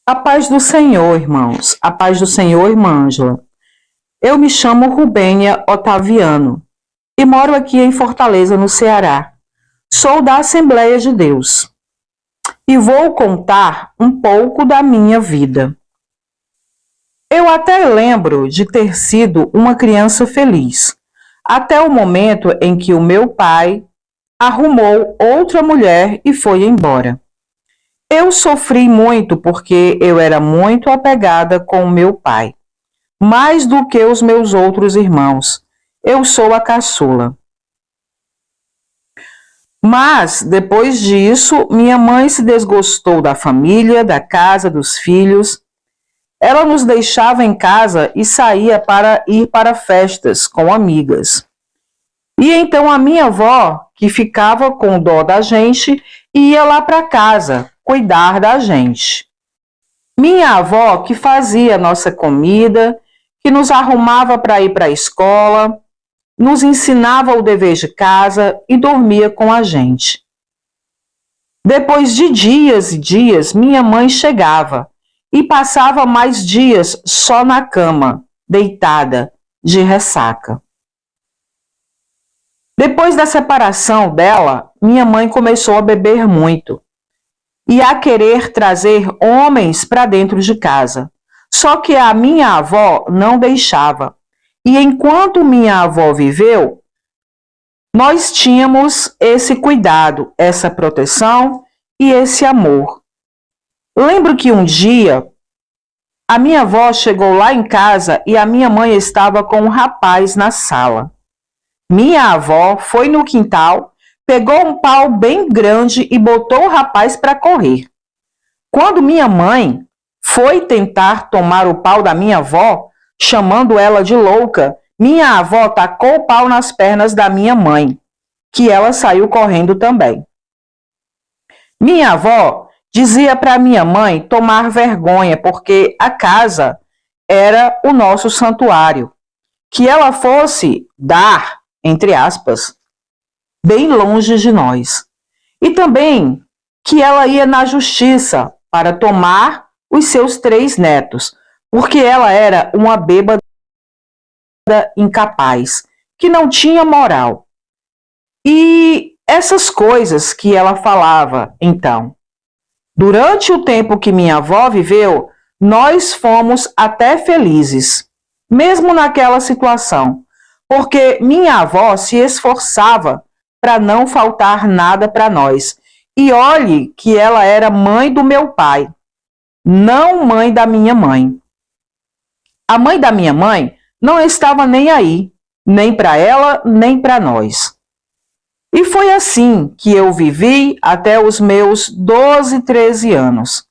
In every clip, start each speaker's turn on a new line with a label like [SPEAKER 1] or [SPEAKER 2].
[SPEAKER 1] A paz do Senhor, irmãos. A paz do Senhor, irmã Ângela. Eu me chamo Rubênia Otaviano e moro aqui em Fortaleza, no Ceará. Sou da Assembleia de Deus e vou contar um pouco da minha vida. Eu até lembro de ter sido uma criança feliz, até o momento em que o meu pai arrumou outra mulher e foi embora. Eu sofri muito porque eu era muito apegada com o meu pai, mais do que os meus outros irmãos. Eu sou a caçula. Mas, depois disso, minha mãe se desgostou da família, da casa, dos filhos. Ela nos deixava em casa e saía para ir para festas com amigas. E então a minha avó, que ficava com dó da gente, ia lá para casa cuidar da gente. Minha avó que fazia nossa comida, que nos arrumava para ir para a escola, nos ensinava o dever de casa e dormia com a gente. Depois de dias e dias, minha mãe chegava e passava mais dias só na cama, deitada, de ressaca. Depois da separação dela, minha mãe começou a beber muito e a querer trazer homens para dentro de casa. Só que a minha avó não deixava. E enquanto minha avó viveu, nós tínhamos esse cuidado, essa proteção e esse amor. Lembro que um dia a minha avó chegou lá em casa e a minha mãe estava com um rapaz na sala. Minha avó foi no quintal, pegou um pau bem grande e botou o rapaz para correr. Quando minha mãe foi tentar tomar o pau da minha avó, chamando ela de louca, minha avó tacou o pau nas pernas da minha mãe, que ela saiu correndo também. Minha avó dizia para minha mãe tomar vergonha, porque a casa era o nosso santuário, que ela fosse dar, entre aspas, bem longe de nós. E também que ela ia na justiça para tomar os seus 3 netos, porque ela era uma bêbada incapaz, que não tinha moral. E essas coisas que ela falava, então. Durante o tempo que minha avó viveu, nós fomos até felizes, mesmo naquela situação, porque minha avó se esforçava para não faltar nada para nós. E olhe que ela era mãe do meu pai, não mãe da minha mãe. A mãe da minha mãe não estava nem aí, nem para ela, nem para nós. E foi assim que eu vivi até os meus 12, 13 anos.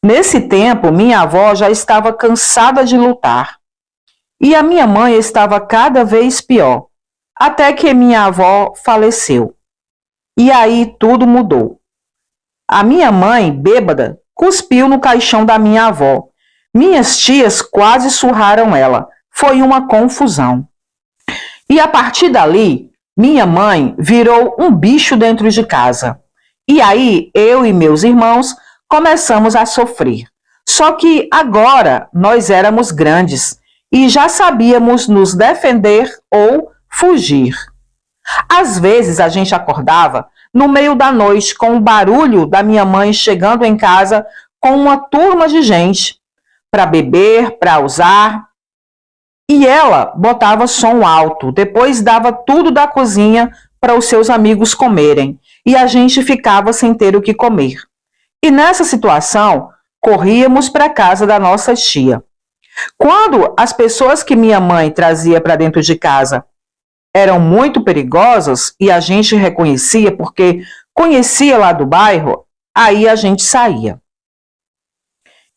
[SPEAKER 1] Nesse tempo, minha avó já estava cansada de lutar. E a minha mãe estava cada vez pior, até que minha avó faleceu. E aí tudo mudou. A minha mãe, bêbada, cuspiu no caixão da minha avó. Minhas tias quase surraram ela. Foi uma confusão. E a partir dali, minha mãe virou um bicho dentro de casa. E aí, eu e meus irmãos começamos a sofrer. Só que agora nós éramos grandes e já sabíamos nos defender ou fugir. Às vezes a gente acordava no meio da noite com o barulho da minha mãe chegando em casa com uma turma de gente para beber, para usar. E ela botava som alto, depois dava tudo da cozinha para os seus amigos comerem. E a gente ficava sem ter o que comer. E nessa situação, corríamos para a casa da nossa tia. Quando as pessoas que minha mãe trazia para dentro de casa eram muito perigosas e a gente reconhecia porque conhecia lá do bairro, aí a gente saía.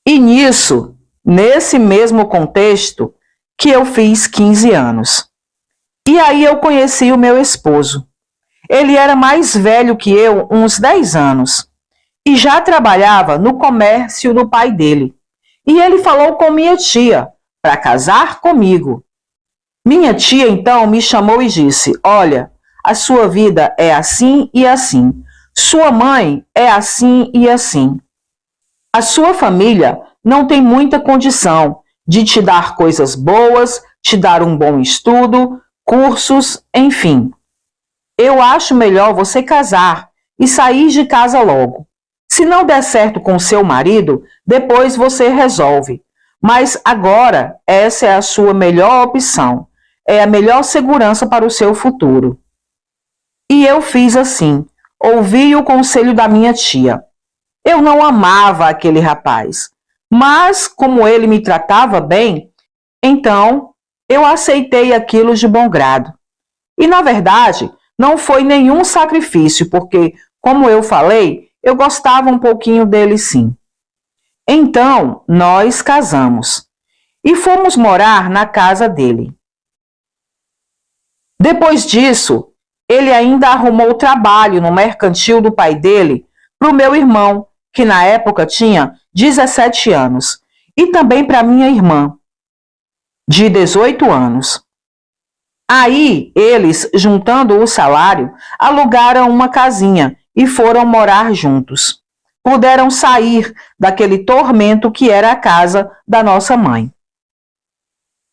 [SPEAKER 1] E nisso, nesse mesmo contexto, que eu fiz 15 anos. E aí eu conheci o meu esposo. Ele era mais velho que eu, uns 10 anos, e já trabalhava no comércio do pai dele. E ele falou com minha tia para casar comigo. Minha tia então me chamou e disse: olha, a sua vida é assim e assim. Sua mãe é assim e assim. A sua família não tem muita condição de te dar coisas boas, te dar um bom estudo, cursos, enfim. Eu acho melhor você casar e sair de casa logo. Se não der certo com seu marido, depois você resolve. Mas agora, essa é a sua melhor opção. É a melhor segurança para o seu futuro. E eu fiz assim. Ouvi o conselho da minha tia. Eu não amava aquele rapaz, mas como ele me tratava bem, então eu aceitei aquilo de bom grado. E na verdade, não foi nenhum sacrifício, porque, como eu falei, eu gostava um pouquinho dele sim. Então, nós casamos e fomos morar na casa dele. Depois disso, ele ainda arrumou trabalho no mercantil do pai dele para o meu irmão, que na época tinha 17 anos, e também para minha irmã, de 18 anos. Aí, eles, juntando o salário, alugaram uma casinha e foram morar juntos. Puderam sair daquele tormento que era a casa da nossa mãe.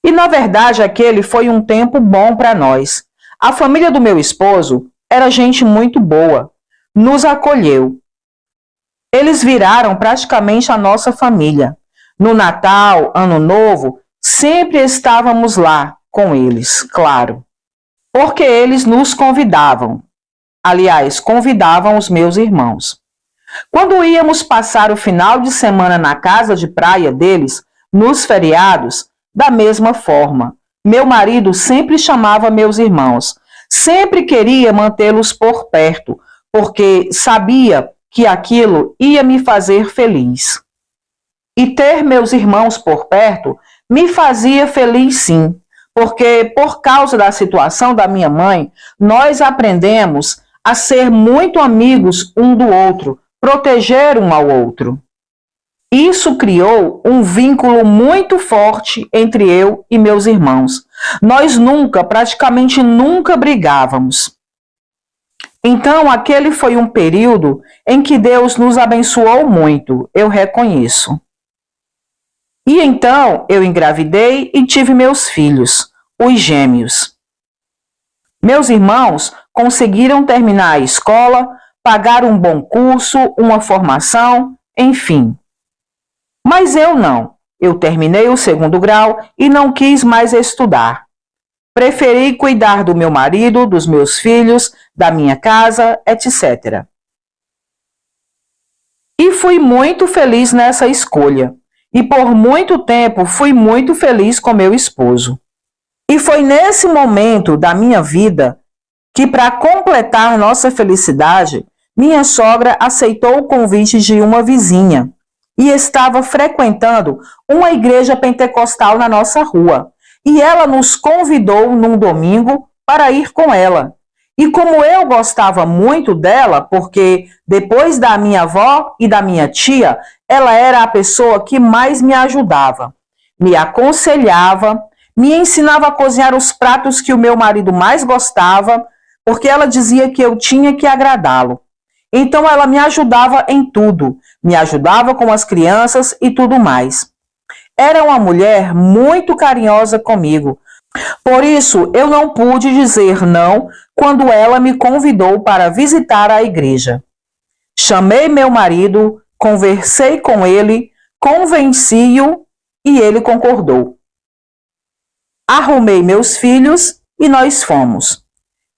[SPEAKER 1] E, na verdade, aquele foi um tempo bom para nós. A família do meu esposo era gente muito boa, nos acolheu. Eles viraram praticamente a nossa família. No Natal, Ano Novo, sempre estávamos lá com eles, claro. Porque eles nos convidavam. Aliás, convidavam os meus irmãos. Quando íamos passar o final de semana na casa de praia deles, nos feriados, da mesma forma. Meu marido sempre chamava meus irmãos. Sempre queria mantê-los por perto, porque sabia que aquilo ia me fazer feliz. E ter meus irmãos por perto me fazia feliz sim, porque por causa da situação da minha mãe, nós aprendemos a ser muito amigos um do outro, proteger um ao outro. Isso criou um vínculo muito forte entre eu e meus irmãos. Nós praticamente nunca brigávamos. Então, aquele foi um período em que Deus nos abençoou muito, eu reconheço. E então, eu engravidei e tive meus filhos, os gêmeos. Meus irmãos conseguiram terminar a escola, pagar um bom curso, uma formação, enfim. Mas eu não. Eu terminei o 2º grau e não quis mais estudar. Preferi cuidar do meu marido, dos meus filhos, da minha casa, etc. E fui muito feliz nessa escolha. E por muito tempo fui muito feliz com meu esposo. E foi nesse momento da minha vida que, para completar nossa felicidade, minha sogra aceitou o convite de uma vizinha e estava frequentando uma igreja pentecostal na nossa rua. E ela nos convidou num domingo para ir com ela. E como eu gostava muito dela, porque depois da minha avó e da minha tia, ela era a pessoa que mais me ajudava, me aconselhava, me ensinava a cozinhar os pratos que o meu marido mais gostava, porque ela dizia que eu tinha que agradá-lo. Então ela me ajudava em tudo, me ajudava com as crianças e tudo mais. Era uma mulher muito carinhosa comigo. Por isso, eu não pude dizer não quando ela me convidou para visitar a igreja. Chamei meu marido, conversei com ele, convenci-o e ele concordou. Arrumei meus filhos e nós fomos.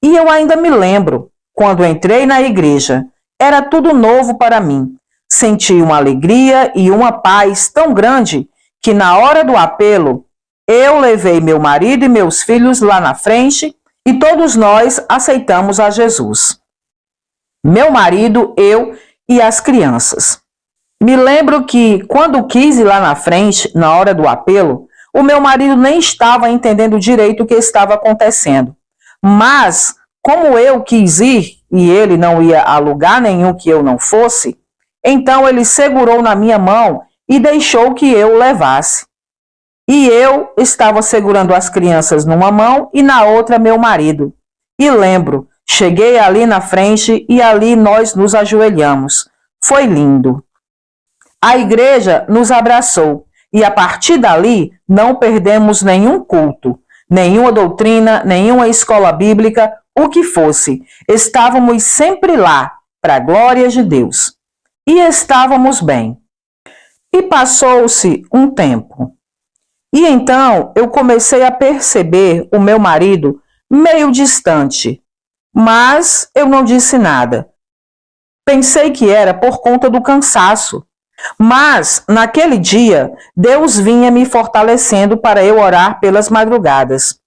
[SPEAKER 1] E eu ainda me lembro, quando entrei na igreja, era tudo novo para mim. Senti uma alegria e uma paz tão grande que na hora do apelo, eu levei meu marido e meus filhos lá na frente e todos nós aceitamos a Jesus. Meu marido, eu e as crianças. Me lembro que quando quis ir lá na frente, na hora do apelo, o meu marido nem estava entendendo direito o que estava acontecendo. Mas, como eu quis ir e ele não ia a lugar nenhum que eu não fosse, então ele segurou na minha mão e deixou que eu o levasse. E eu estava segurando as crianças numa mão e na outra meu marido. E lembro, cheguei ali na frente e ali nós nos ajoelhamos. Foi lindo. A igreja nos abraçou e a partir dali não perdemos nenhum culto, nenhuma doutrina, nenhuma escola bíblica, o que fosse. Estávamos sempre lá, para a glória de Deus. E estávamos bem. E passou-se um tempo. E então eu comecei a perceber o meu marido meio distante, mas eu não disse nada. Pensei que era por conta do cansaço. Mas, naquele dia, Deus vinha me fortalecendo para eu orar pelas madrugadas.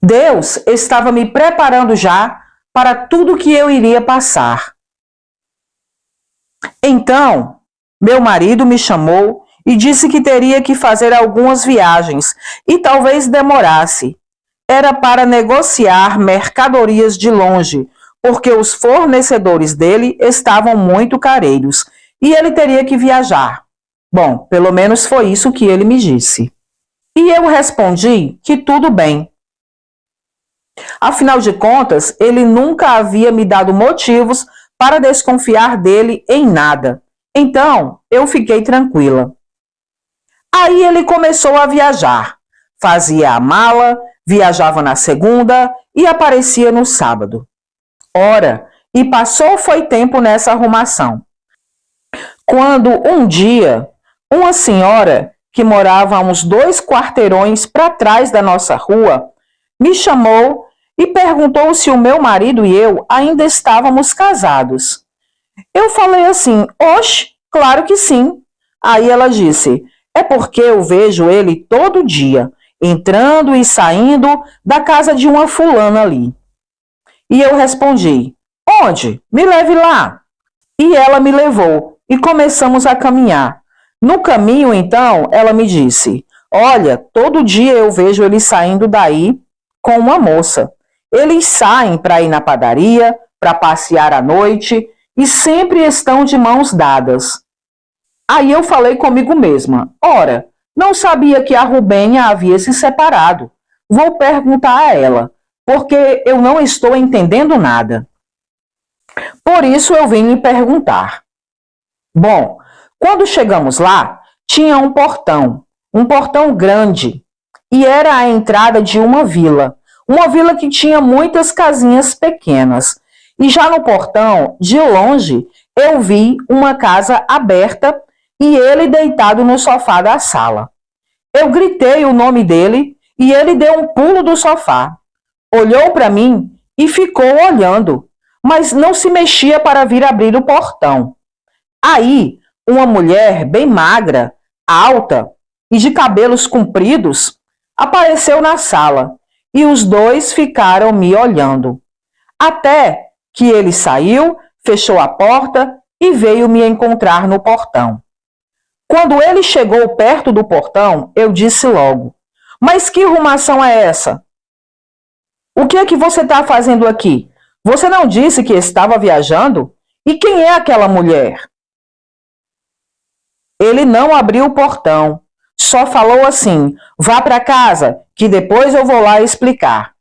[SPEAKER 1] Deus estava me preparando já para tudo que eu iria passar. Então, meu marido me chamou e disse que teria que fazer algumas viagens e talvez demorasse. Era para negociar mercadorias de longe, porque os fornecedores dele estavam muito careiros e ele teria que viajar. Bom, pelo menos foi isso que ele me disse. E eu respondi que tudo bem. Afinal de contas, ele nunca havia me dado motivos para desconfiar dele em nada. Então, eu fiquei tranquila. Aí ele começou a viajar. Fazia a mala, viajava na segunda e aparecia no sábado. Ora, e passou foi tempo nessa arrumação. Quando um dia, uma senhora que morava a uns 2 quarteirões para trás da nossa rua, me chamou e perguntou se o meu marido e eu ainda estávamos casados. Eu falei assim, oxe, claro que sim. Aí ela disse, é porque eu vejo ele todo dia, entrando e saindo da casa de uma fulana ali. E eu respondi, onde? Me leve lá. E ela me levou e começamos a caminhar. No caminho, então, ela me disse, olha, todo dia eu vejo ele saindo daí com uma moça. Eles saem para ir na padaria, para passear à noite e sempre estão de mãos dadas. Aí eu falei comigo mesma, ora, não sabia que a Rubênia havia se separado. Vou perguntar a ela, porque eu não estou entendendo nada. Por isso eu vim lhe perguntar. Bom, quando chegamos lá, tinha um portão grande, e era a entrada de uma vila que tinha muitas casinhas pequenas. E já no portão, de longe, eu vi uma casa aberta e ele deitado no sofá da sala. Eu gritei o nome dele e ele deu um pulo do sofá. Olhou para mim e ficou olhando, mas não se mexia para vir abrir o portão. Aí, uma mulher bem magra, alta e de cabelos compridos apareceu na sala e os dois ficaram me olhando. Até que ele saiu, fechou a porta e veio me encontrar no portão. Quando ele chegou perto do portão, eu disse logo, mas que arrumação é essa? O que é que você está fazendo aqui? Você não disse que estava viajando? E quem é aquela mulher? Ele não abriu o portão, só falou assim, vá para casa, que depois eu vou lá explicar.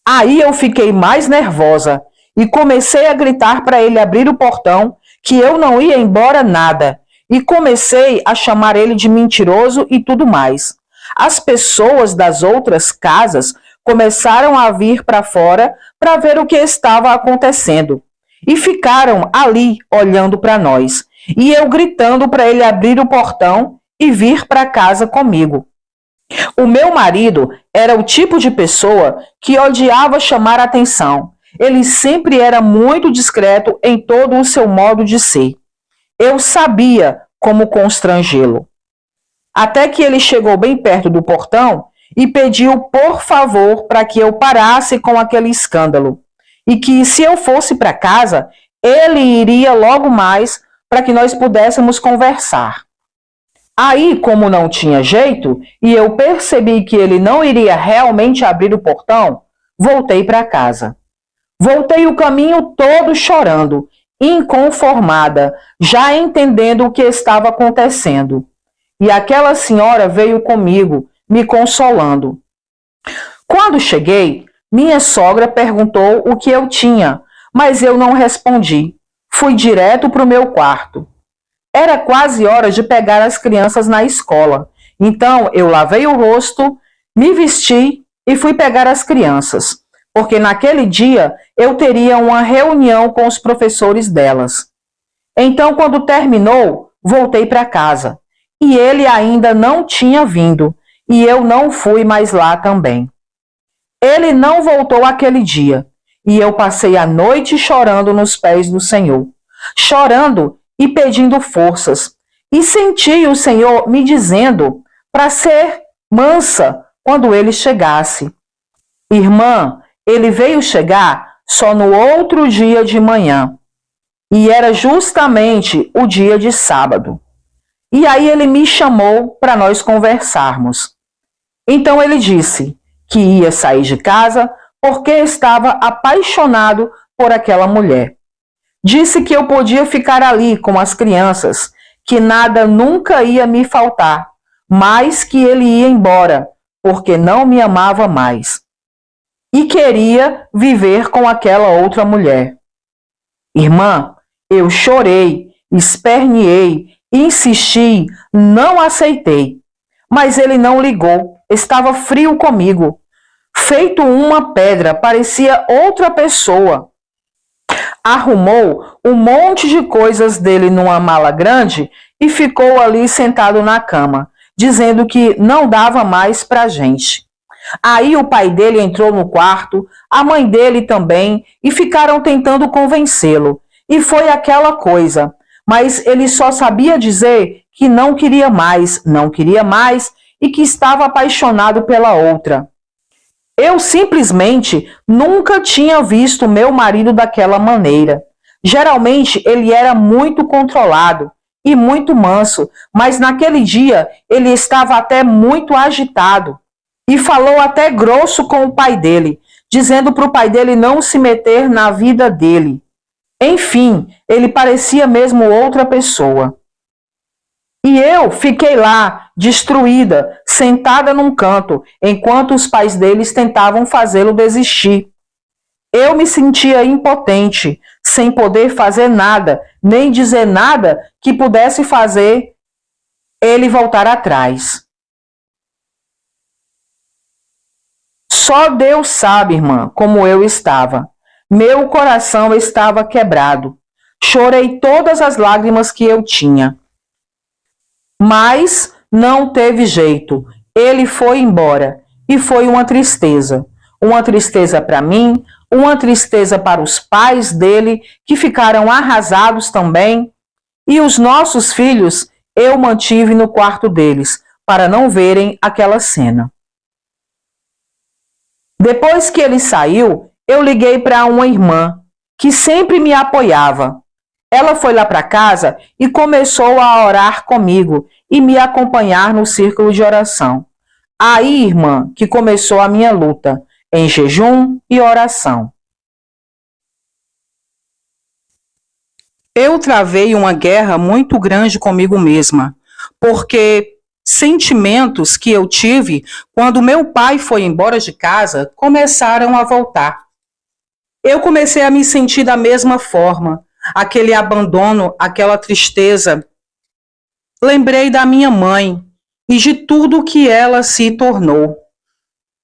[SPEAKER 1] Aí eu fiquei mais nervosa e comecei a gritar para ele abrir o portão, que eu não ia embora nada, e comecei a chamar ele de mentiroso e tudo mais. As pessoas das outras casas começaram a vir para fora para ver o que estava acontecendo e ficaram ali olhando para nós. E eu gritando para ele abrir o portão e vir para casa comigo. O meu marido era o tipo de pessoa que odiava chamar atenção. Ele sempre era muito discreto em todo o seu modo de ser. Eu sabia como constrangê-lo. Até que ele chegou bem perto do portão e pediu por favor para que eu parasse com aquele escândalo. E que se eu fosse para casa, ele iria logo mais para que nós pudéssemos conversar. Aí, como não tinha jeito, e eu percebi que ele não iria realmente abrir o portão, voltei para casa. Voltei o caminho todo chorando, inconformada, já entendendo o que estava acontecendo. E aquela senhora veio comigo, me consolando. Quando cheguei, minha sogra perguntou o que eu tinha, mas eu não respondi. Fui direto para o meu quarto. Era quase hora de pegar as crianças na escola. Então eu lavei o rosto, me vesti e fui pegar as crianças, porque naquele dia eu teria uma reunião com os professores delas. Então, quando terminou, voltei para casa. E ele ainda não tinha vindo, e eu não fui mais lá também. Ele não voltou aquele dia, e eu passei a noite chorando nos pés do Senhor, chorando e pedindo forças. E senti o Senhor me dizendo para ser mansa quando ele chegasse. Irmã, ele veio chegar só no outro dia de manhã. E era justamente o dia de sábado. E aí ele me chamou para nós conversarmos. Então ele disse que ia sair de casa porque estava apaixonado por aquela mulher. Disse que eu podia ficar ali com as crianças, que nada nunca ia me faltar, mas que ele ia embora porque não me amava mais. E queria viver com aquela outra mulher. Irmã, eu chorei, esperneei, insisti, não aceitei. Mas ele não ligou, estava frio comigo. Feito uma pedra, parecia outra pessoa. Arrumou um monte de coisas dele numa mala grande e ficou ali sentado na cama, dizendo que não dava mais pra gente. Aí o pai dele entrou no quarto, a mãe dele também, e ficaram tentando convencê-lo. E foi aquela coisa. Mas ele só sabia dizer que não queria mais e que estava apaixonado pela outra. Eu simplesmente nunca tinha visto meu marido daquela maneira. Geralmente ele era muito controlado e muito manso, mas naquele dia ele estava até muito agitado e falou até grosso com o pai dele, dizendo para o pai dele não se meter na vida dele. Enfim, ele parecia mesmo outra pessoa. E eu fiquei lá, destruída, sentada num canto, enquanto os pais deles tentavam fazê-lo desistir. Eu me sentia impotente, sem poder fazer nada, nem dizer nada que pudesse fazer ele voltar atrás. Só Deus sabe, irmã, como eu estava. Meu coração estava quebrado. Chorei todas as lágrimas que eu tinha. Mas não teve jeito. Ele foi embora. E foi uma tristeza. Uma tristeza para mim, uma tristeza para os pais dele, que ficaram arrasados também. E os nossos filhos eu mantive no quarto deles, para não verem aquela cena. Depois que ele saiu, eu liguei para uma irmã, que sempre me apoiava. Ela foi lá para casa e começou a orar comigo e me acompanhar no círculo de oração. Aí, irmã, que começou a minha luta, em jejum e oração. Eu travei uma guerra muito grande comigo mesma, porque sentimentos que eu tive quando meu pai foi embora de casa começaram a voltar. Eu comecei a me sentir da mesma forma, aquele abandono, aquela tristeza. Lembrei da minha mãe e de tudo que ela se tornou.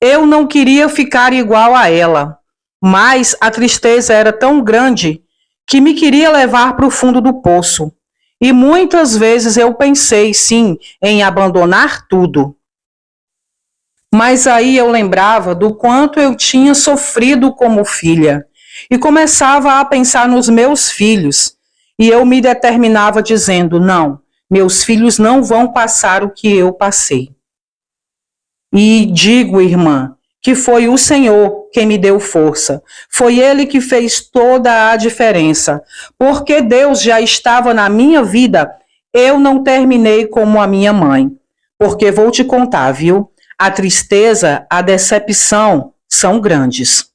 [SPEAKER 1] Eu não queria ficar igual a ela, mas a tristeza era tão grande que me queria levar para o fundo do poço. E muitas vezes eu pensei, sim, em abandonar tudo. Mas aí eu lembrava do quanto eu tinha sofrido como filha e começava a pensar nos meus filhos. E eu me determinava dizendo, não, meus filhos não vão passar o que eu passei. E digo, irmã, que foi o Senhor quem me deu força. Foi Ele que fez toda a diferença. Porque Deus já estava na minha vida, eu não terminei como a minha mãe. Porque vou te contar, viu? A tristeza, a decepção são grandes.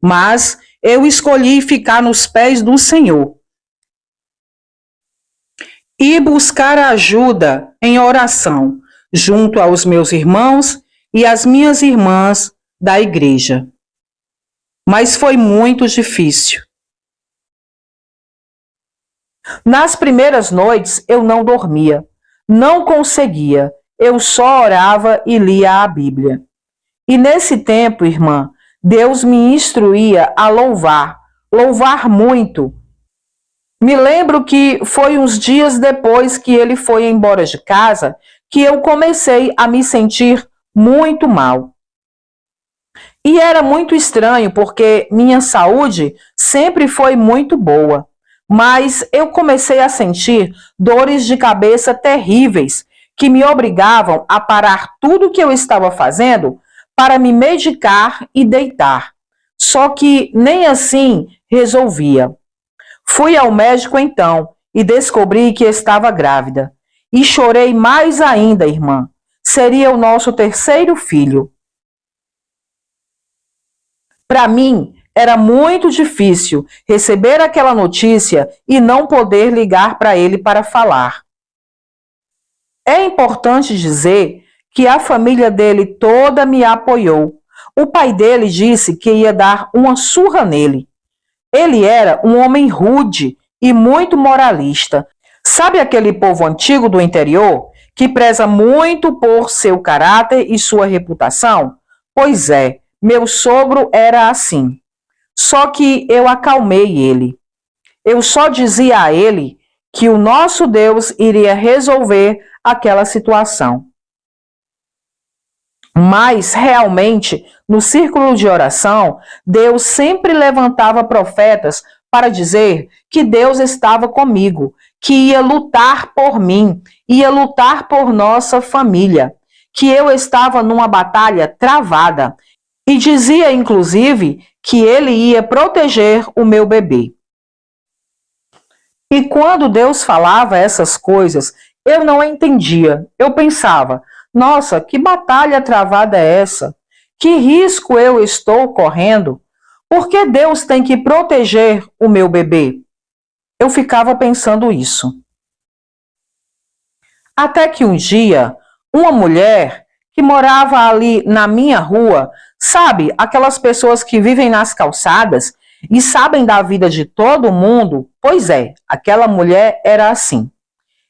[SPEAKER 1] Mas eu escolhi ficar nos pés do Senhor e buscar ajuda em oração, junto aos meus irmãos e às minhas irmãs da igreja. Mas foi muito difícil. Nas primeiras noites eu não dormia, não conseguia, eu só orava e lia a Bíblia. E nesse tempo, irmã, Deus me instruía a louvar, louvar muito. Me lembro que foi uns dias depois que ele foi embora de casa que eu comecei a me sentir muito mal. E era muito estranho porque minha saúde sempre foi muito boa, mas eu comecei a sentir dores de cabeça terríveis que me obrigavam a parar tudo o que eu estava fazendo para me medicar e deitar. Só que nem assim resolvia. Fui ao médico então e descobri que estava grávida. E chorei mais ainda, irmã. Seria o nosso terceiro filho. Para mim, era muito difícil receber aquela notícia e não poder ligar para ele para falar. É importante dizer que a família dele toda me apoiou. O pai dele disse que ia dar uma surra nele. Ele era um homem rude e muito moralista. Sabe aquele povo antigo do interior que preza muito por seu caráter e sua reputação? Pois é, meu sogro era assim. Só que eu acalmei ele. Eu só dizia a ele que o nosso Deus iria resolver aquela situação. Mas, realmente, no círculo de oração, Deus sempre levantava profetas para dizer que Deus estava comigo, que ia lutar por mim, ia lutar por nossa família, que eu estava numa batalha travada e dizia, inclusive, que ele ia proteger o meu bebê. E quando Deus falava essas coisas, eu não entendia. Eu pensava, nossa, que batalha travada é essa? Que risco eu estou correndo? Por que Deus tem que proteger o meu bebê? Eu ficava pensando isso. Até que um dia, uma mulher que morava ali na minha rua, sabe, aquelas pessoas que vivem nas calçadas e sabem da vida de todo mundo? Pois é, aquela mulher era assim.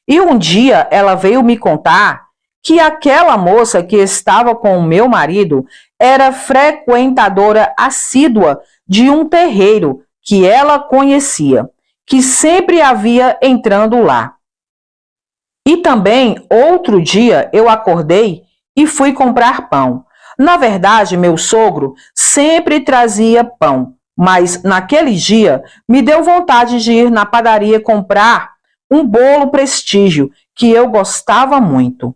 [SPEAKER 1] E um dia ela veio me contar que aquela moça que estava com o meu marido era frequentadora assídua de um terreiro que ela conhecia, que sempre havia entrando lá. E também, outro dia, eu acordei e fui comprar pão. Na verdade, meu sogro sempre trazia pão, mas naquele dia me deu vontade de ir na padaria comprar um bolo Prestígio, que eu gostava muito.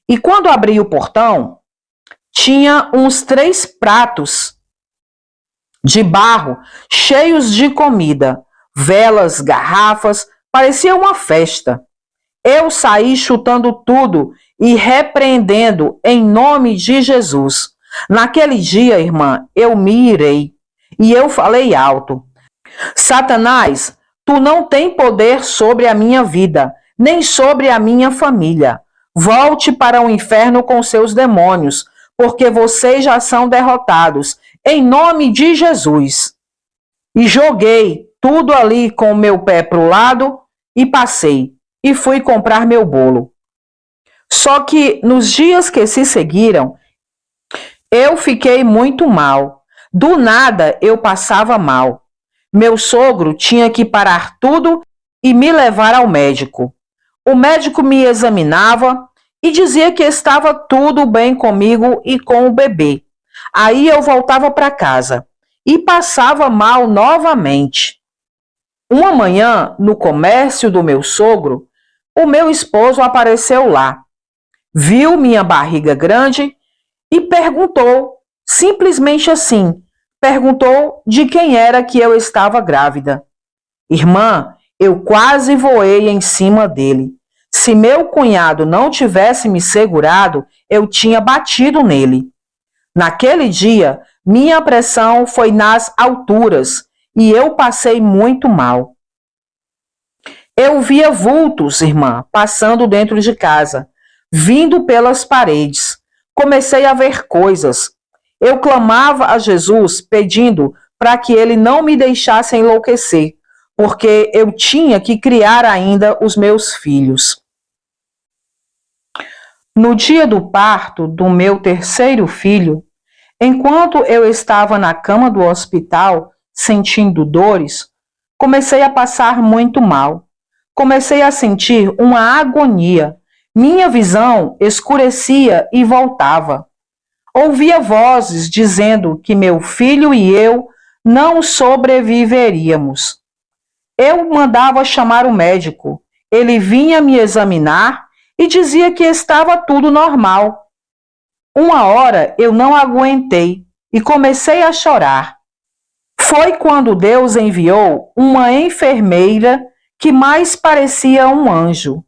[SPEAKER 1] E quando abri o portão, tinha uns 3 pratos de barro cheios de comida, velas, garrafas, parecia uma festa. Eu saí chutando tudo e repreendendo em nome de Jesus. Naquele dia, irmã, eu me irei e eu falei alto: Satanás, tu não tem poder sobre a minha vida, nem sobre a minha família. Volte para o inferno com seus demônios, porque vocês já são derrotados, em nome de Jesus. E joguei tudo ali com o meu pé para o lado e passei, e fui comprar meu bolo. Só que nos dias que se seguiram, eu fiquei muito mal. Do nada eu passava mal. Meu sogro tinha que parar tudo e me levar ao médico. O médico me examinava e dizia que estava tudo bem comigo e com o bebê. Aí eu voltava para casa e passava mal novamente. Uma manhã, no comércio do meu sogro, o meu esposo apareceu lá. Viu minha barriga grande e perguntou, simplesmente assim, perguntou de quem era que eu estava grávida. Irmã, eu quase voei em cima dele. Se meu cunhado não tivesse me segurado, eu tinha batido nele. Naquele dia, minha pressão foi nas alturas e eu passei muito mal. Eu via vultos, irmã, passando dentro de casa, vindo pelas paredes. Comecei a ver coisas. Eu clamava a Jesus pedindo para que ele não me deixasse enlouquecer, porque eu tinha que criar ainda os meus filhos. No dia do parto do meu terceiro filho, enquanto eu estava na cama do hospital, sentindo dores, comecei a passar muito mal. Comecei a sentir uma agonia. Minha visão escurecia e voltava. Ouvia vozes dizendo que meu filho e eu não sobreviveríamos. Eu mandava chamar o médico. Ele vinha me examinar e dizia que estava tudo normal. Uma hora eu não aguentei e comecei a chorar. Foi quando Deus enviou uma enfermeira que mais parecia um anjo.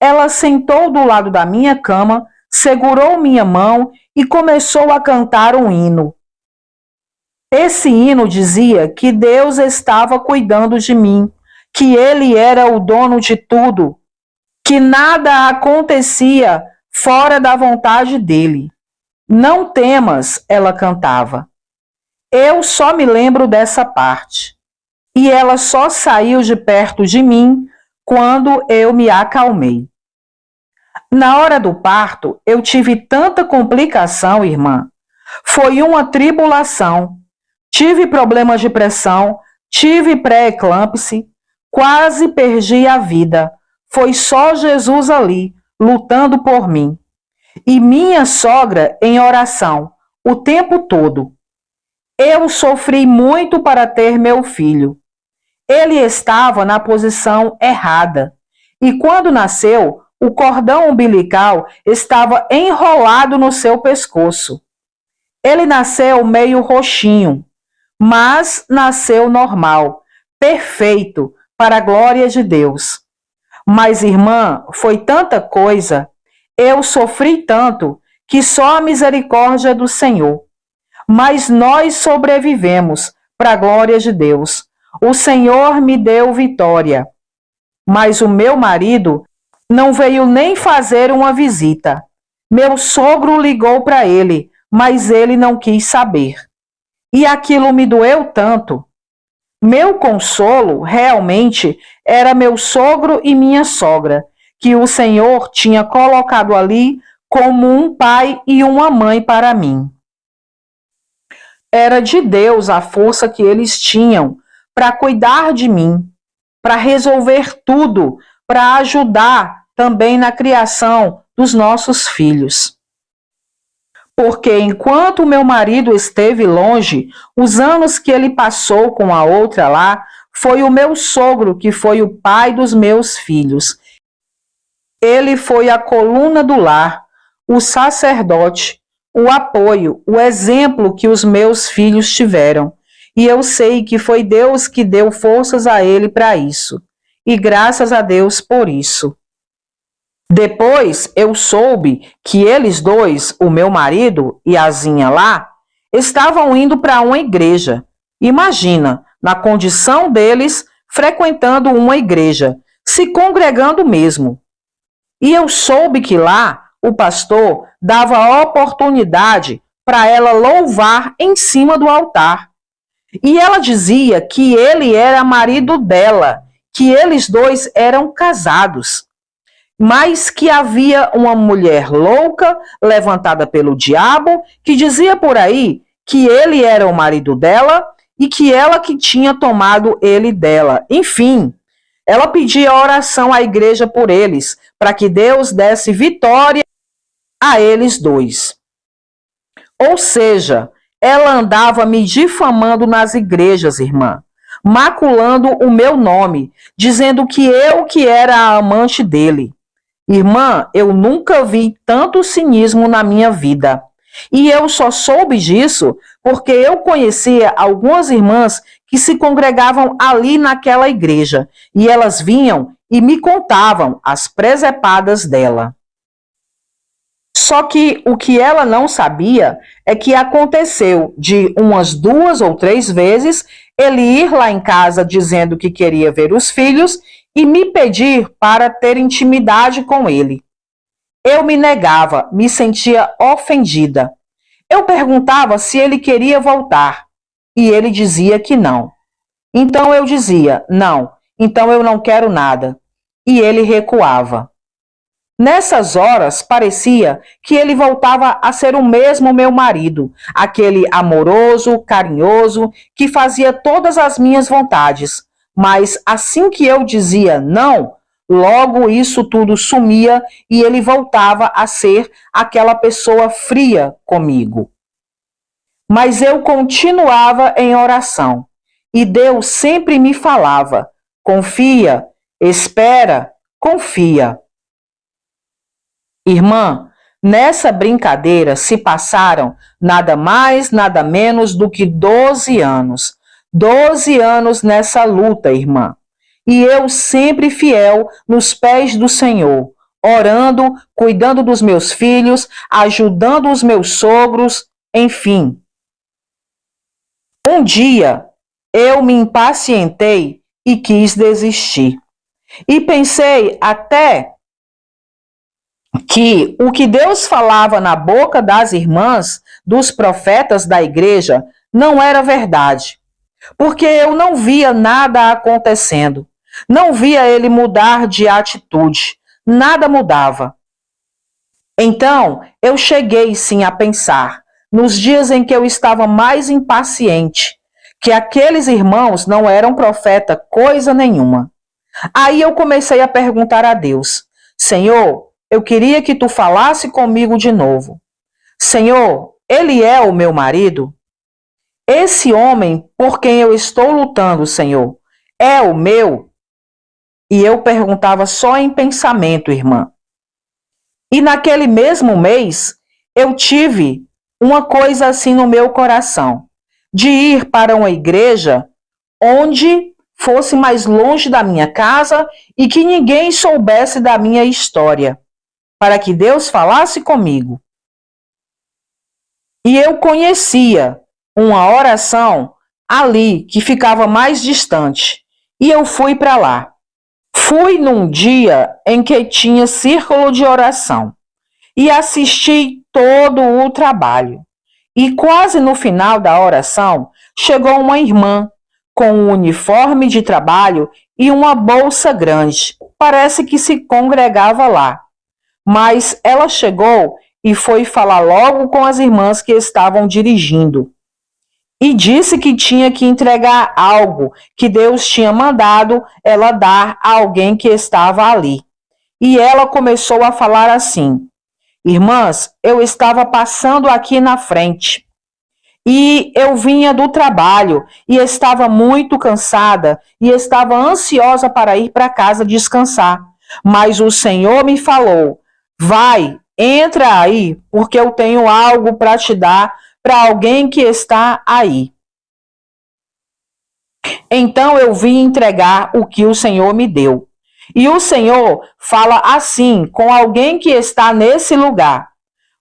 [SPEAKER 1] Ela sentou do lado da minha cama, segurou minha mão e começou a cantar um hino. Esse hino dizia que Deus estava cuidando de mim, que Ele era o dono de tudo, que nada acontecia fora da vontade dele. Não temas, ela cantava. Eu só me lembro dessa parte. E ela só saiu de perto de mim quando eu me acalmei. Na hora do parto, eu tive tanta complicação, irmã. Foi uma tribulação. Tive problemas de pressão, tive pré-eclâmpsia, quase perdi a vida. Foi só Jesus ali, lutando por mim. E minha sogra em oração, o tempo todo. Eu sofri muito para ter meu filho. Ele estava na posição errada. E quando nasceu, o cordão umbilical estava enrolado no seu pescoço. Ele nasceu meio roxinho, mas nasceu normal, perfeito, para a glória de Deus. Mas, irmã, foi tanta coisa, eu sofri tanto, que só a misericórdia do Senhor. Mas nós sobrevivemos, para a glória de Deus. O Senhor me deu vitória. Mas o meu marido não veio nem fazer uma visita. Meu sogro ligou para ele, mas ele não quis saber. E aquilo me doeu tanto. Meu consolo, realmente, era meu sogro e minha sogra, que o Senhor tinha colocado ali como um pai e uma mãe para mim. Era de Deus a força que eles tinham para cuidar de mim, para resolver tudo, para ajudar também na criação dos nossos filhos. Porque enquanto meu marido esteve longe, os anos que ele passou com a outra lá, foi o meu sogro que foi o pai dos meus filhos. Ele foi a coluna do lar, o sacerdote, o apoio, o exemplo que os meus filhos tiveram. E eu sei que foi Deus que deu forças a ele para isso. E graças a Deus por isso. Depois eu soube que eles dois, o meu marido e a Zinha lá, estavam indo para uma igreja. Imagina, na condição deles, frequentando uma igreja, se congregando mesmo. E eu soube que lá o pastor dava oportunidade para ela louvar em cima do altar. E ela dizia que ele era marido dela, que eles dois eram casados, mas que havia uma mulher louca, levantada pelo diabo, que dizia por aí que ele era o marido dela e que ela que tinha tomado ele dela. Enfim, ela pedia oração à igreja por eles, para que Deus desse vitória a eles dois. Ou seja, ela andava me difamando nas igrejas, irmã, maculando o meu nome, dizendo que eu que era a amante dele. Irmã, eu nunca vi tanto cinismo na minha vida. E eu só soube disso porque eu conhecia algumas irmãs que se congregavam ali naquela igreja. E elas vinham e me contavam as presepadas dela. Só que o que ela não sabia é que aconteceu de umas 2 ou 3 vezes ele ir lá em casa dizendo que queria ver os filhos e me pedir para ter intimidade com ele. Eu me negava, me sentia ofendida. Eu perguntava se ele queria voltar e ele dizia que não. Então eu dizia, não, então eu não quero nada. E ele recuava. Nessas horas, parecia que ele voltava a ser o mesmo meu marido, aquele amoroso, carinhoso, que fazia todas as minhas vontades. Mas assim que eu dizia não, logo isso tudo sumia e ele voltava a ser aquela pessoa fria comigo. Mas eu continuava em oração e Deus sempre me falava: confia, espera, confia. Irmã, nessa brincadeira se passaram nada mais, nada menos do que 12 anos. 12 anos nessa luta, irmã. E eu sempre fiel nos pés do Senhor, orando, cuidando dos meus filhos, ajudando os meus sogros, enfim. Um dia eu me impacientei e quis desistir. E pensei até que o que Deus falava na boca das irmãs, dos profetas da igreja, não era verdade. Porque eu não via nada acontecendo. Não via ele mudar de atitude. Nada mudava. Então, eu cheguei sim a pensar, nos dias em que eu estava mais impaciente, que aqueles irmãos não eram profeta coisa nenhuma. Aí eu comecei a perguntar a Deus: Senhor, eu queria que tu falasse comigo de novo. Senhor, ele é o meu marido? Esse homem por quem eu estou lutando, Senhor, é o meu? E eu perguntava só em pensamento, irmã. E naquele mesmo mês, eu tive uma coisa assim no meu coração, de ir para uma igreja onde fosse mais longe da minha casa e que ninguém soubesse da minha história, para que Deus falasse comigo. E eu conhecia uma oração ali que ficava mais distante, e eu fui para lá. Fui num dia em que tinha círculo de oração e assisti todo o trabalho. E quase no final da oração, chegou uma irmã com um uniforme de trabalho e uma bolsa grande. Parece que se congregava lá. Mas ela chegou e foi falar logo com as irmãs que estavam dirigindo. E disse que tinha que entregar algo que Deus tinha mandado ela dar a alguém que estava ali. E ela começou a falar assim: irmãs, eu estava passando aqui na frente e eu vinha do trabalho e estava muito cansada e estava ansiosa para ir para casa descansar. Mas o Senhor me falou: vai, entra aí, porque eu tenho algo para te dar para alguém que está aí. Então eu vim entregar o que o Senhor me deu. E o Senhor fala assim com alguém que está nesse lugar.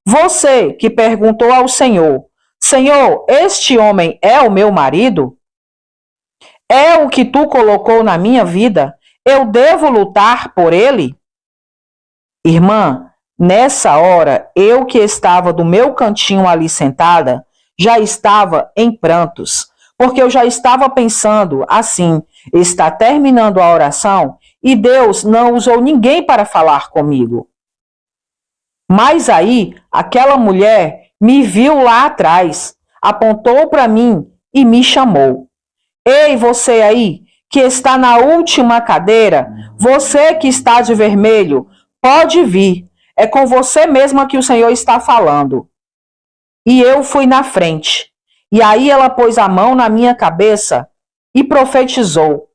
[SPEAKER 1] Você que perguntou ao Senhor: Senhor, este homem é o meu marido? É o que tu colocou na minha vida? Eu devo lutar por ele? Irmã, nessa hora, eu que estava do meu cantinho ali sentada, já estava em prantos, porque eu já estava pensando assim: está terminando a oração e Deus não usou ninguém para falar comigo. Mas aí, aquela mulher me viu lá atrás, apontou para mim e me chamou. Ei, você aí, que está na última cadeira, você que está de vermelho, pode vir. É com você mesma que o Senhor está falando. E eu fui na frente. E aí ela pôs a mão na minha cabeça e profetizou,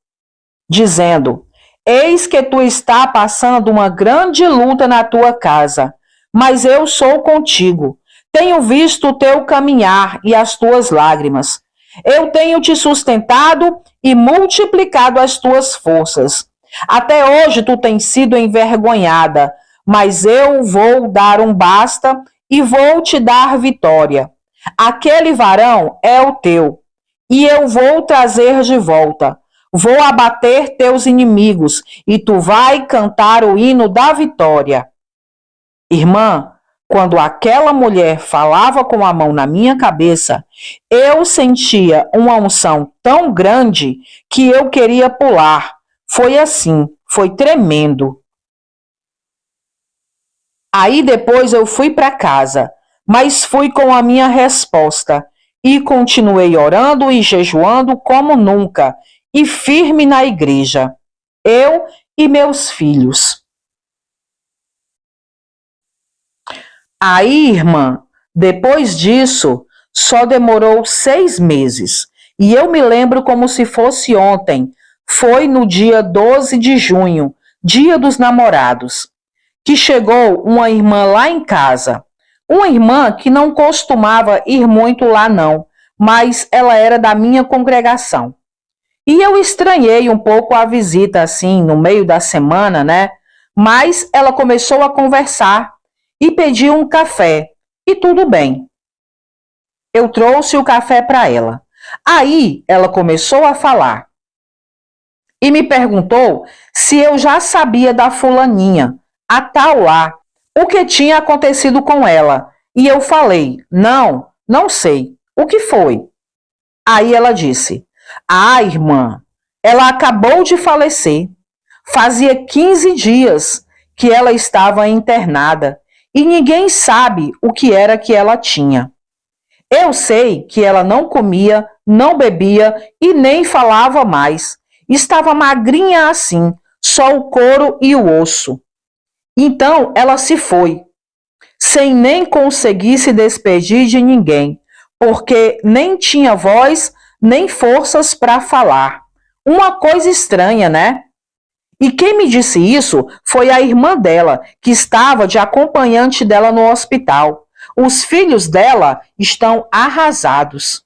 [SPEAKER 1] dizendo: eis que tu está passando uma grande luta na tua casa, mas eu sou contigo. Tenho visto o teu caminhar e as tuas lágrimas. Eu tenho te sustentado e multiplicado as tuas forças. Até hoje tu tens sido envergonhada, mas eu vou dar um basta e vou te dar vitória. Aquele varão é o teu, e eu vou trazer de volta. Vou abater teus inimigos, e tu vai cantar o hino da vitória. Irmã, quando aquela mulher falava com a mão na minha cabeça, eu sentia uma unção tão grande que eu queria pular. Foi assim, foi tremendo. Aí depois eu fui para casa, mas fui com a minha resposta e continuei orando e jejuando como nunca e firme na igreja, eu e meus filhos. Aí, irmã, depois disso, só demorou 6 meses. E eu me lembro como se fosse ontem. Foi no dia 12 de junho, dia dos namorados, que chegou uma irmã lá em casa. Uma irmã que não costumava ir muito lá, não, mas ela era da minha congregação. E eu estranhei um pouco a visita assim, no meio da semana, né? Mas ela começou a conversar e pediu um café. E tudo bem. Eu trouxe o café para ela. Aí ela começou a falar e me perguntou se eu já sabia da fulaninha, a tal lá, o que tinha acontecido com ela. E eu falei: não, não sei. O que foi? Aí ela disse: ah, irmã, ela acabou de falecer. Fazia 15 dias que ela estava internada e ninguém sabe o que era que ela tinha. Eu sei que ela não comia, não bebia e nem falava mais. Estava magrinha assim, só o couro e o osso. Então ela se foi, sem nem conseguir se despedir de ninguém, porque nem tinha voz nem forças para falar. Uma coisa estranha, né? E quem me disse isso foi a irmã dela, que estava de acompanhante dela no hospital. Os filhos dela estão arrasados.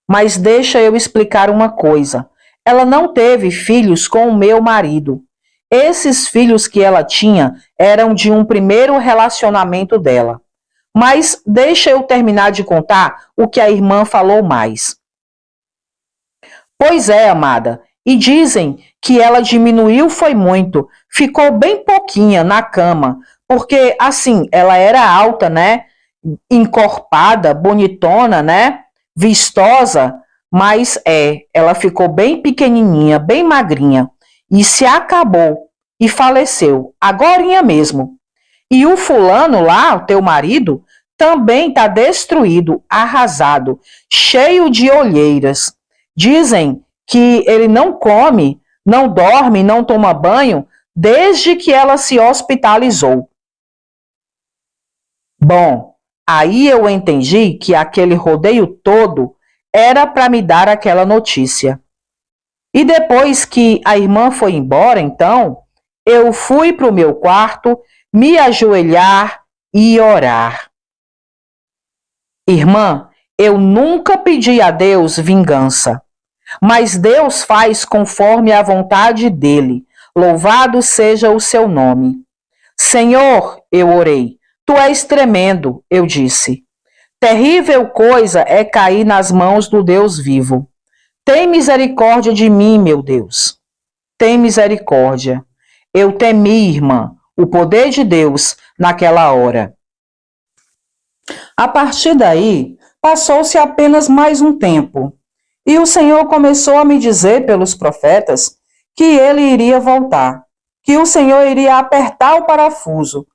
[SPEAKER 1] Mas deixa eu explicar uma coisa. Ela não teve filhos com o meu marido. Esses filhos que ela tinha eram de um primeiro relacionamento dela. Mas deixa eu terminar de contar o que a irmã falou mais. Pois é, amada, e dizem que ela diminuiu foi muito, ficou bem pouquinha na cama, porque assim, ela era alta, né? Encorpada, bonitona, né? Vistosa, mas ela ficou bem pequenininha, bem magrinha, e se acabou e faleceu, agorinha mesmo. E o fulano lá, o teu marido, também está destruído, arrasado, cheio de olheiras. Dizem que ele não come, não dorme, não toma banho desde que ela se hospitalizou. Bom, aí eu entendi que aquele rodeio todo era para me dar aquela notícia. E depois que a irmã foi embora, então, eu fui para o meu quarto, me ajoelhar e orar. Irmã, eu nunca pedi a Deus vingança, mas Deus faz conforme a vontade dele. Louvado seja o seu nome. Senhor, eu orei, tu és tremendo, eu disse. Terrível coisa é cair nas mãos do Deus vivo. Tem misericórdia de mim, meu Deus. Tem misericórdia. Eu temi, irmã, o poder de Deus naquela hora. A partir daí, passou-se apenas mais um tempo, e o Senhor começou a me dizer pelos profetas que ele iria voltar, que o Senhor iria apertar o parafuso,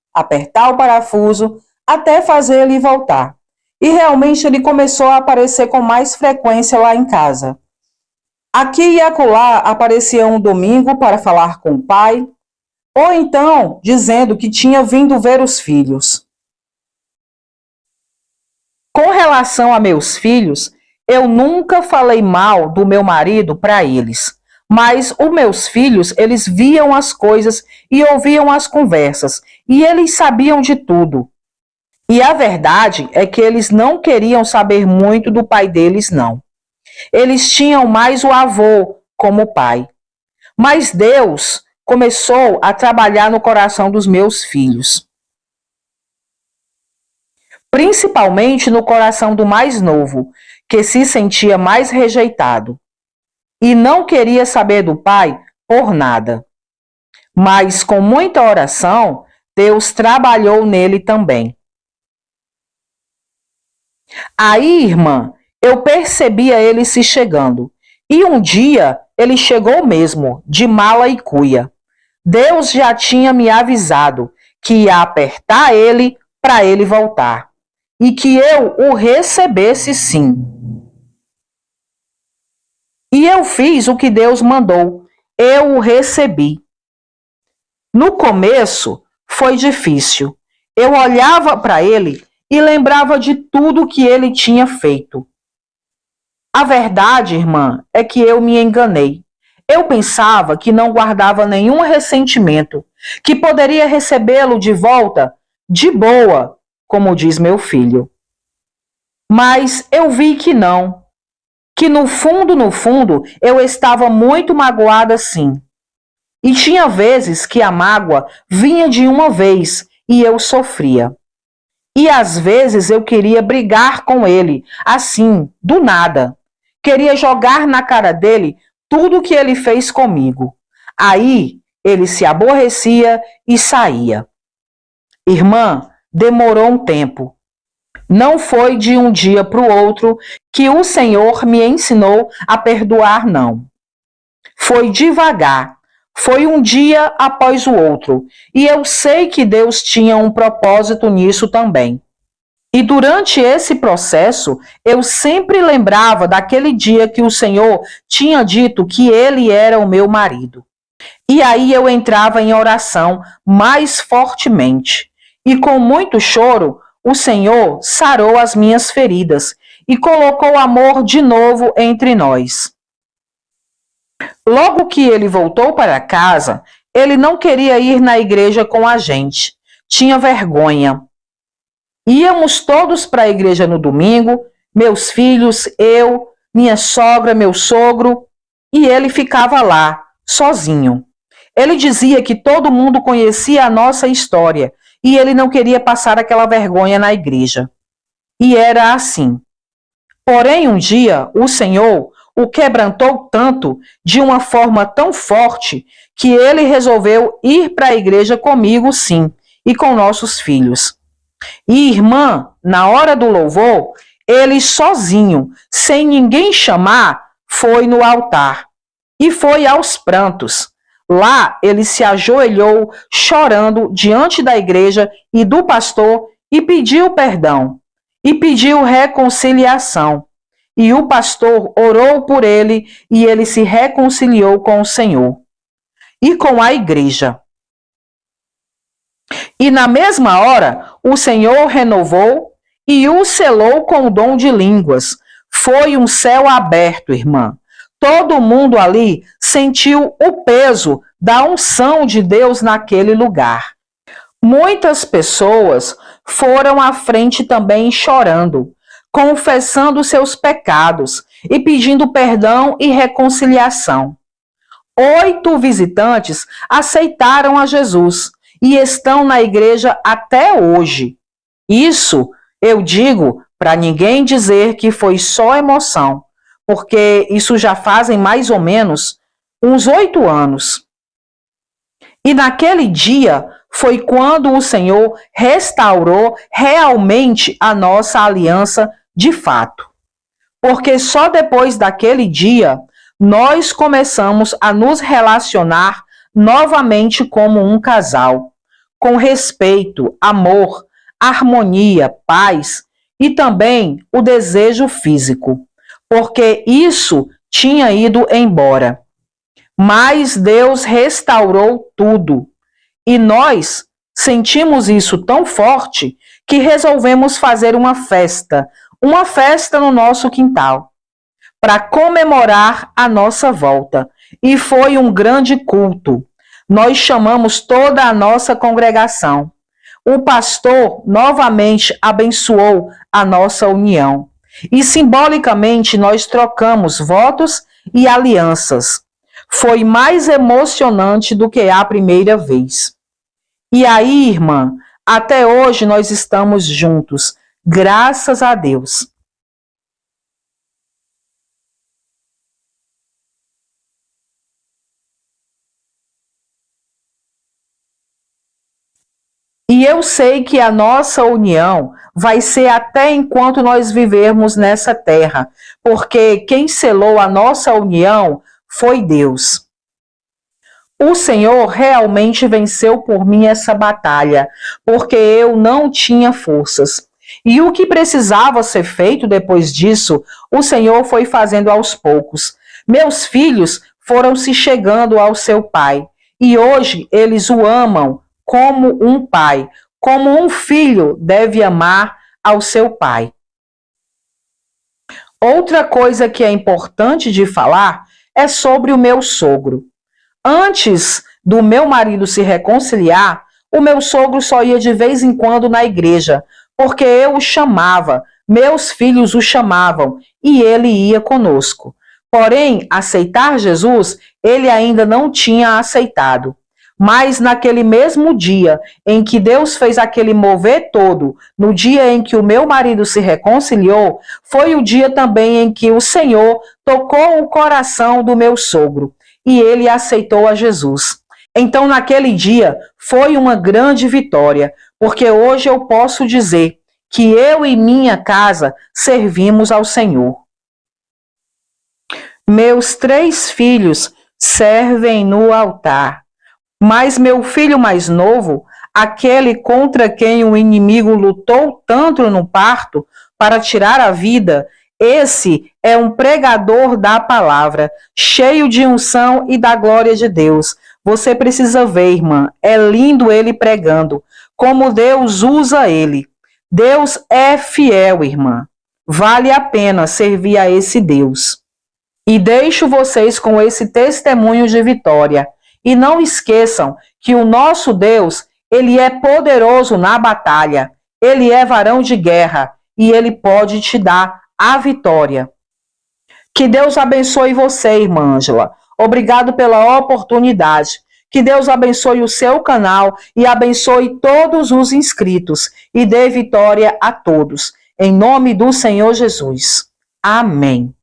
[SPEAKER 1] até fazer ele voltar. E realmente ele começou a aparecer com mais frequência lá em casa. Aqui e acolá aparecia um domingo para falar com o pai, ou então dizendo que tinha vindo ver os filhos. Com relação a meus filhos, eu nunca falei mal do meu marido para eles. Mas os meus filhos, eles viam as coisas e ouviam as conversas, e eles sabiam de tudo. E a verdade é que eles não queriam saber muito do pai deles, não. Eles tinham mais o avô como pai. Mas Deus começou a trabalhar no coração dos meus filhos. Principalmente no coração do mais novo, que se sentia mais rejeitado e não queria saber do pai por nada. Mas com muita oração, Deus trabalhou nele também. Aí, irmã, eu percebia ele se chegando. E um dia ele chegou mesmo, de mala e cuia. Deus já tinha me avisado que ia apertar ele para ele voltar, e que eu o recebesse sim. E eu fiz o que Deus mandou, eu o recebi. No começo foi difícil. Eu olhava para ele e lembrava de tudo que ele tinha feito. A verdade, irmã, é que eu me enganei. Eu pensava que não guardava nenhum ressentimento, que poderia recebê-lo de volta de boa, como diz meu filho. Mas eu vi que não, que no fundo, eu estava muito magoada sim. E tinha vezes que a mágoa vinha de uma vez e eu sofria. E às vezes eu queria brigar com ele, assim, do nada. Queria jogar na cara dele tudo o que ele fez comigo. Aí ele se aborrecia e saía. Irmã, demorou um tempo. Não foi de um dia para o outro que o Senhor me ensinou a perdoar, não. Foi devagar. Foi um dia após o outro, e eu sei que Deus tinha um propósito nisso também. E durante esse processo, eu sempre lembrava daquele dia que o Senhor tinha dito que ele era o meu marido. E aí eu entrava em oração mais fortemente. E com muito choro, o Senhor sarou as minhas feridas e colocou amor de novo entre nós. Logo que ele voltou para casa, ele não queria ir na igreja com a gente. Tinha vergonha. Íamos todos para a igreja no domingo, meus filhos, eu, minha sogra, meu sogro, e ele ficava lá, sozinho. Ele dizia que todo mundo conhecia a nossa história e ele não queria passar aquela vergonha na igreja. E era assim. Porém, um dia, o Senhor o quebrantou tanto, de uma forma tão forte, que ele resolveu ir para a igreja comigo, sim, e com nossos filhos. E, irmã, na hora do louvor, ele sozinho, sem ninguém chamar, foi no altar. E foi aos prantos. Lá ele se ajoelhou, chorando diante da igreja e do pastor, e pediu perdão, e pediu reconciliação. E o pastor orou por ele, e ele se reconciliou com o Senhor e com a igreja. E na mesma hora, o Senhor renovou e o selou com o dom de línguas. Foi um céu aberto, irmã. Todo mundo ali sentiu o peso da unção de Deus naquele lugar. Muitas pessoas foram à frente também chorando, confessando seus pecados e pedindo perdão e reconciliação. 8 visitantes aceitaram a Jesus e estão na igreja até hoje. Isso eu digo para ninguém dizer que foi só emoção, porque isso já fazem mais ou menos uns 8 anos. E naquele dia foi quando o Senhor restaurou realmente a nossa aliança de fato. Porque só depois daquele dia nós começamos a nos relacionar novamente como um casal, com respeito, amor, harmonia, paz e também o desejo físico, porque isso tinha ido embora. Mas Deus restaurou tudo e nós sentimos isso tão forte que resolvemos fazer uma festa no nosso quintal, para comemorar a nossa volta. E foi um grande culto. Nós chamamos toda a nossa congregação. O pastor novamente abençoou a nossa união. E simbolicamente nós trocamos votos e alianças. Foi mais emocionante do que a primeira vez. E aí, irmã, até hoje nós estamos juntos. Graças a Deus. E eu sei que a nossa união vai ser até enquanto nós vivermos nessa terra, porque quem selou a nossa união foi Deus. O Senhor realmente venceu por mim essa batalha, porque eu não tinha forças. E o que precisava ser feito depois disso, o Senhor foi fazendo aos poucos. Meus filhos foram se chegando ao seu pai, e hoje eles o amam como um pai, como um filho deve amar ao seu pai. Outra coisa que é importante de falar é sobre o meu sogro. Antes do meu marido se reconciliar, o meu sogro só ia de vez em quando na igreja, porque eu o chamava, meus filhos o chamavam e ele ia conosco. Porém, aceitar Jesus, ele ainda não tinha aceitado. Mas naquele mesmo dia em que Deus fez aquele mover todo, no dia em que o meu marido se reconciliou, foi o dia também em que o Senhor tocou o coração do meu sogro e ele aceitou a Jesus. Então, naquele dia, foi uma grande vitória, porque hoje eu posso dizer que eu e minha casa servimos ao Senhor. Meus 3 filhos servem no altar. Mas meu filho mais novo, aquele contra quem o inimigo lutou tanto no parto para tirar a vida, esse é um pregador da palavra, cheio de unção e da glória de Deus. Você precisa ver, irmã, é lindo ele pregando, como Deus usa ele. Deus é fiel, irmã. Vale a pena servir a esse Deus. E deixo vocês com esse testemunho de vitória. E não esqueçam que o nosso Deus, ele é poderoso na batalha, ele é varão de guerra e ele pode te dar a vitória. Que Deus abençoe você, irmã Ângela. Obrigado pela oportunidade. Que Deus abençoe o seu canal e abençoe todos os inscritos e dê vitória a todos. Em nome do Senhor Jesus. Amém.